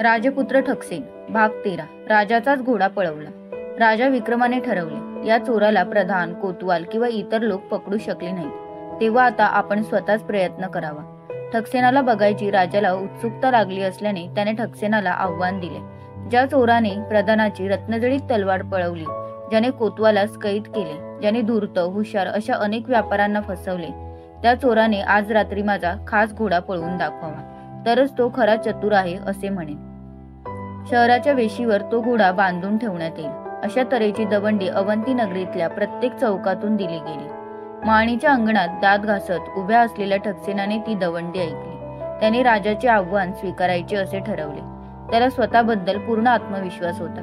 राजपुत्र ठकसेन भाग 13। राजाचाच घोडा पळवला। राजा विक्रमाने ठरवले, या चोराला प्रधान, कोतवाल किंवा इतर लोक पकडू शकले नाहीत, तेव्हा आता आपण स्वतःच प्रयत्न करावा। ठकसेनाला बघायची राजाला उत्सुकता लागली असल्याने त्याने ठकसेनाला आव्हान दिले। ज्या चोराने प्रधानाची रत्नजडित तलवार पळवली, ज्याने कोतवालास कैद केले, ज्याने धूर्त, हुशार अशा अनेक व्यापाऱ्यांना फसवले, त्या चोराने आज रात्री माझा खास घोडा पळवून दाखवावा, तरच तो खरा चतुर आहे असे म्हणेन। शहराच्या वेशीवर तो घोडा बांधून ठेवण्यात येईल। अशा तऱ्हेची दवंडी अवंती नगरीतल्या प्रत्येक चौकातून दिली गेली। माळणीच्या अंगणात दात घासत उभ्या असलेल्या ठकसेनाने ती दवंडी ऐकली। त्याने राजाचे आव्हान स्वीकारायचे असे ठरवले। त्याला स्वतःबद्दल पूर्ण आत्मविश्वास होता।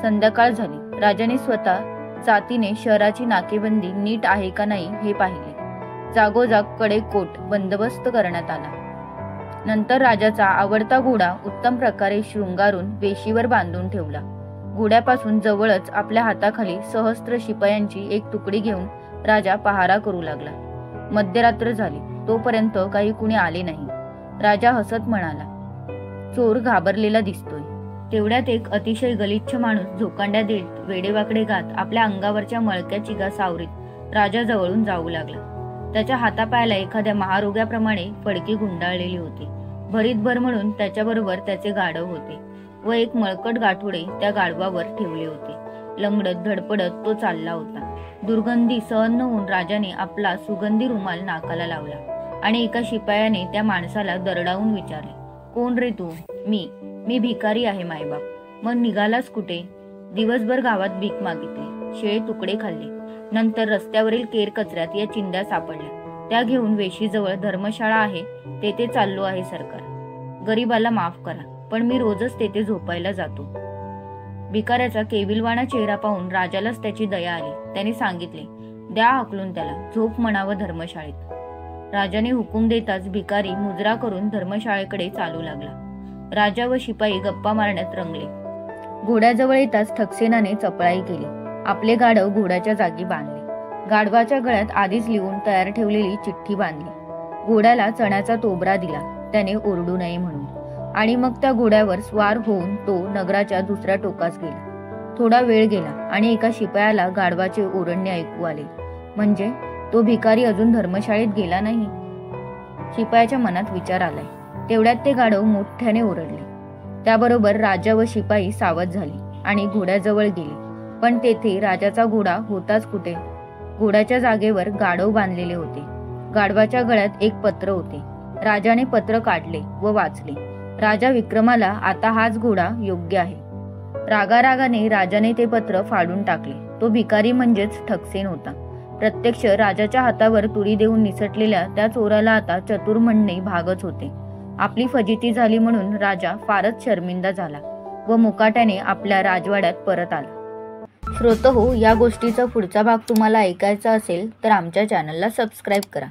संध्याकाळ झाली। राजाने स्वतः जातीने शहराची नाकेबंदी नीट आहे का नाही हे पाहिले। जागोजाग कडेकोट बंदोबस्त करण्यात आला। नंतर राजाचा आवडता घोडा उत्तम प्रकारे शृंगारून वेशीवर बांधून ठेवला। घोड्यापासून जवळच आपल्या हाताखाली सहस्त्र शिपायांची एक तुकडी घेऊन राजा पहारा करू लागला। मध्यरात्र झाली, तोपर्यंत काही कुणी आले नाही। राजा हसत म्हणाला, चोर घाबरलेला दिसतोय। तेवढ्यात एक अतिशय गलिच्छ माणूस झोकांड्या देत वेडेवाकडे गात आपल्या अंगावरच्या मळक्या चिगा सावरीत राजाजवळून जाऊ लागला। त्याच्या हातापायाला एखाद्या महारोग्याप्रमाणे फडकी गुंडाळलेली होती। भरीतभर म्हणून त्याच्याबरोबर त्याचे गाढव होते व एक मळकट गाठोडे त्या गाढवावर ठेवले होते। लंगडत धडपडत तो चालला होता। दुर्गंधी सहन न होऊन राजाने आपला सुगंधी रुमाल नाकाला लावला आणि एका शिपायाने त्या माणसाला दरडावून विचारले, कोण रे तू? मी भिकारी आहे मायबाप। मग निघालास कुठे? दिवसभर गावात भीक मागितली, शिळे तुकडे खाल्ले, नंतर रस्त्यावरील केर कचऱ्यात या चिंध्या सापडल्या, त्या घेऊन वेशीजवळ धर्मशाळा आहे तेथे चाललो आहे सरकार। गरीबाला माफ करा, पण मी रोजच तेथे झोपायला जातो। भिकाऱ्याचा केविलवाणा चेहरा पाहून राजालाच त्याची दया आली। त्याने सांगितले, द्या हाकलून त्याला, झोप म्हणावं धर्मशाळेत। राजाने हुकूम देताच भिकारी मुजरा करून धर्मशाळेकडे चालू लागला। राजा व शिपाई गप्पा मारण्यात रंगले। घोड्याजवळ येताच ठकसेनाने चपळाई केली। आपले गाढव घोड्याच्या जागी बांधले। गाढवाच्या गळ्यात आधीच लिहून तयार ठेवलेली चिठ्ठी बांधली। घोड्याला चण्याचा तोबरा दिला, त्याने ओरडू नये म्हणून, आणि मग त्या घोड्यावर स्वार होऊन तो नगराच्या दुसऱ्या टोकास गेला। थोडा वेळ गेला आणि एका शिपायाला गाढवाचे ओरडणे ऐकू आले, म्हणजे तो भिकारी अजून धर्मशाळेत गेला नाही। शिपायाच्या मनात विचार आलाय। तेवढ्यात ते गाढव मोठ्याने ओरडले। त्याबरोबर राजा व शिपाई सावध झाले आणि घोड्याजवळ गेले, पण तेथे राजाचा घोडा होताच कुठे? घोड्याच्या जागेवर गाढव बांधलेले होते। गाढवाच्या गळ्यात एक पत्र होते। राजाने पत्र काढले व वाचले। राजा विक्रमाला आता हाच घोडा योग्य आहे। रागारागाने राजाने ते पत्र फाडून टाकले। तो भिकारी म्हणजेच ठकसेन होता। प्रत्यक्ष राजाच्या हातावर तुरी देऊन निसटलेल्या त्या चोराला आता चतुर म्हणणे भागच होते। आपली फजिती झाली म्हणून राजा फारच शर्मिंदा झाला व मुकाट्याने आपल्या राजवाड्यात परत आला। श्रोतहो, या गोष्टीचा पुढचा भाग तुम्हाला ऐकायचा असेल तर आमच्या चॅनलला सबस्क्राईब करा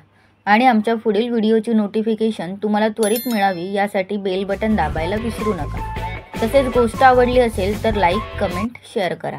आणि आमच्या पुढील व्हिडिओची नोटिफिकेशन तुम्हाला त्वरित मिळावी यासाठी बेल बटन दाबायला विसरू नका। तसेच गोष्ट आवडली असेल तर लाईक, कमेंट, शेअर करा।